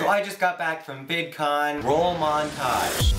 So I just got back from VidCon. Roll montage.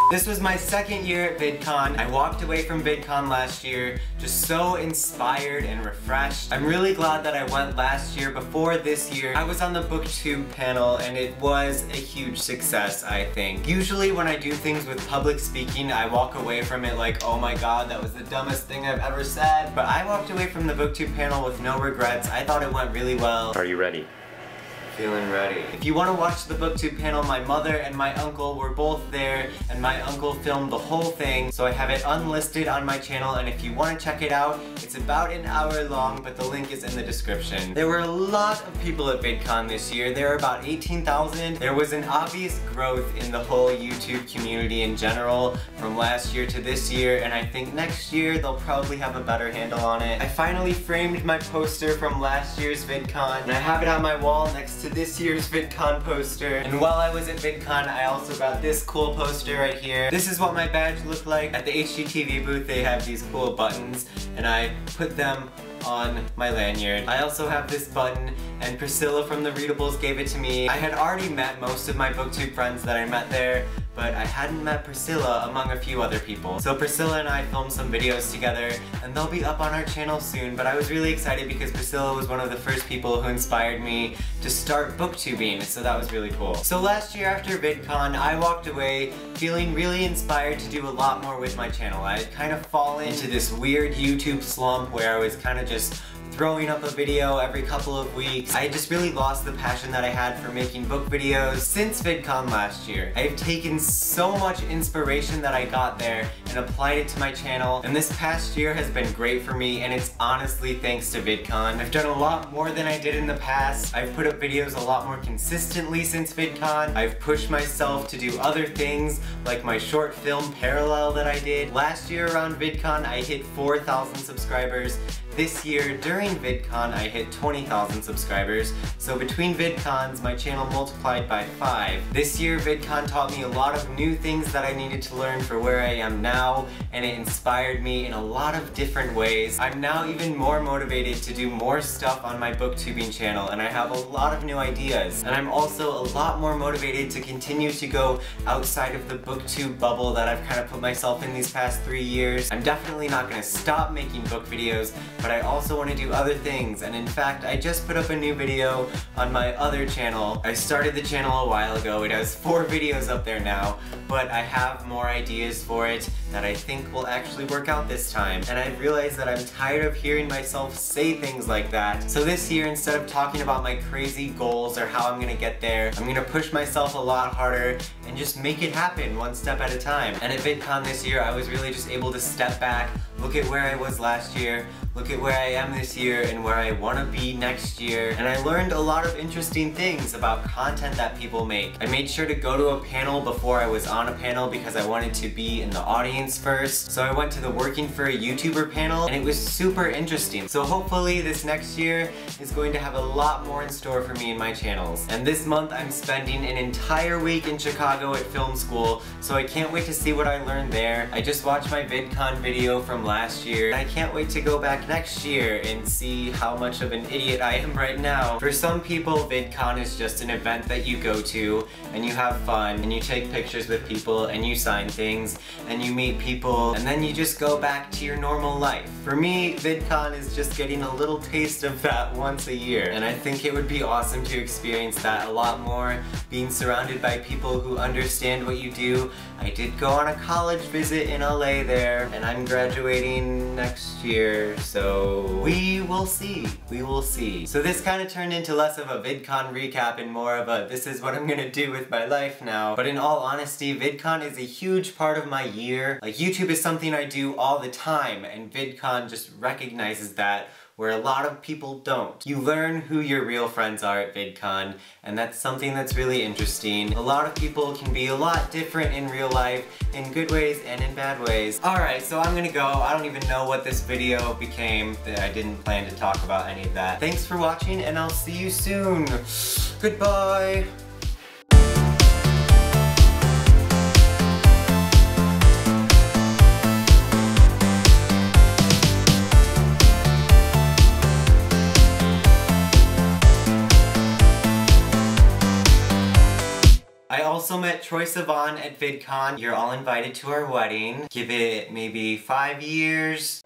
This was my second year at VidCon. I walked away from VidCon last year just so inspired and refreshed. I'm really glad that I went last year. Before this year, I was on the BookTube panel and it was a huge success, I think. Usually when I do things with public speaking, I walk away from it like, oh my god, that was the dumbest thing I've ever said. But I walked away from the BookTube panel with no regrets. I thought it went really well. Are you ready? Feeling ready. If you want to watch the BookTube panel, my mother and my uncle were both there, and my uncle filmed the whole thing, so I have it unlisted on my channel, and if you want to check it out, it's about an hour long, but the link is in the description. There were a lot of people at VidCon this year. There were about 18,000. There was an obvious growth in the whole YouTube community in general from last year to this year, and I think next year they'll probably have a better handle on it. I finally framed my poster from last year's VidCon, and I have it on my wall next to this year's VidCon poster. And while I was at VidCon, I also got this cool poster right here. This is what my badge looked like. At the HGTV booth, they have these cool buttons, and I put them on my lanyard. I also have this button, and Priscilla from the Readables gave it to me. I had already met most of my BookTube friends that I met there, but I hadn't met Priscilla among a few other people. So Priscilla and I filmed some videos together, and they'll be up on our channel soon, but I was really excited because Priscilla was one of the first people who inspired me to start booktubing, so that was really cool. So last year after VidCon, I walked away feeling really inspired to do a lot more with my channel. I had kind of fallen into this weird YouTube slump where I was kind of just throwing up a video every couple of weeks. I just really lost the passion that I had for making book videos. Since VidCon last year, I've taken so much inspiration that I got there and applied it to my channel, and this past year has been great for me, and it's honestly thanks to VidCon. I've done a lot more than I did in the past. I've put up videos a lot more consistently since VidCon. I've pushed myself to do other things like my short film Parallel that I did. Last year around VidCon, I hit 4,000 subscribers. This year, during VidCon, I hit 20,000 subscribers, so between VidCons, my channel multiplied by 5. This year, VidCon taught me a lot of new things that I needed to learn for where I am now, and it inspired me in a lot of different ways. I'm now even more motivated to do more stuff on my booktubing channel, and I have a lot of new ideas. And I'm also a lot more motivated to continue to go outside of the booktube bubble that I've kind of put myself in these past 3 years. I'm definitely not going to stop making book videos, but I also want to do other things, and in fact, I just put up a new video on my other channel. I started the channel a while ago. It has 4 videos up there now, but I have more ideas for it that I think will actually work out this time, and I've realized that I'm tired of hearing myself say things like that. So this year, instead of talking about my crazy goals or how I'm gonna get there, I'm gonna push myself a lot harder and just make it happen one step at a time. And at VidCon this year, I was really just able to step back, look at where I was last year, look at where I am this year and where I want to be next year, and I learned a lot of interesting things about content that people make. I made sure to go to a panel before I was on a panel because I wanted to be in the audience first. So I went to the Working for a YouTuber panel, and it was super interesting. So hopefully this next year is going to have a lot more in store for me and my channels. And this month I'm spending an entire week in Chicago at film school, so I can't wait to see what I learned there. I just watched my VidCon video from last year, and I can't wait to go back next year and see how much of an idiot I am right now. For some people, VidCon is just an event that you go to and you have fun and you take pictures with people and you sign things and you meet people and then you just go back to your normal life. For me, VidCon is just getting a little taste of that once a year, and I think it would be awesome to experience that a lot more, being surrounded by people who understand what you do. I did go on a college visit in LA there, and I'm graduating next year, so we will see. We will see. So this kind of turned into less of a VidCon recap and more of a this is what I'm gonna do with my life now. But in all honesty, VidCon is a huge part of my year. Like, YouTube is something I do all the time, and VidCon just recognizes that, where a lot of people don't. You learn who your real friends are at VidCon, and that's something that's really interesting. A lot of people can be a lot different in real life, in good ways and in bad ways. Alright, so I'm gonna go. I don't even know what this video became. I didn't plan to talk about any of that. Thanks for watching, and I'll see you soon. Goodbye! also met Troye Sivan at VidCon. You're all invited to our wedding. Give it maybe 5 years.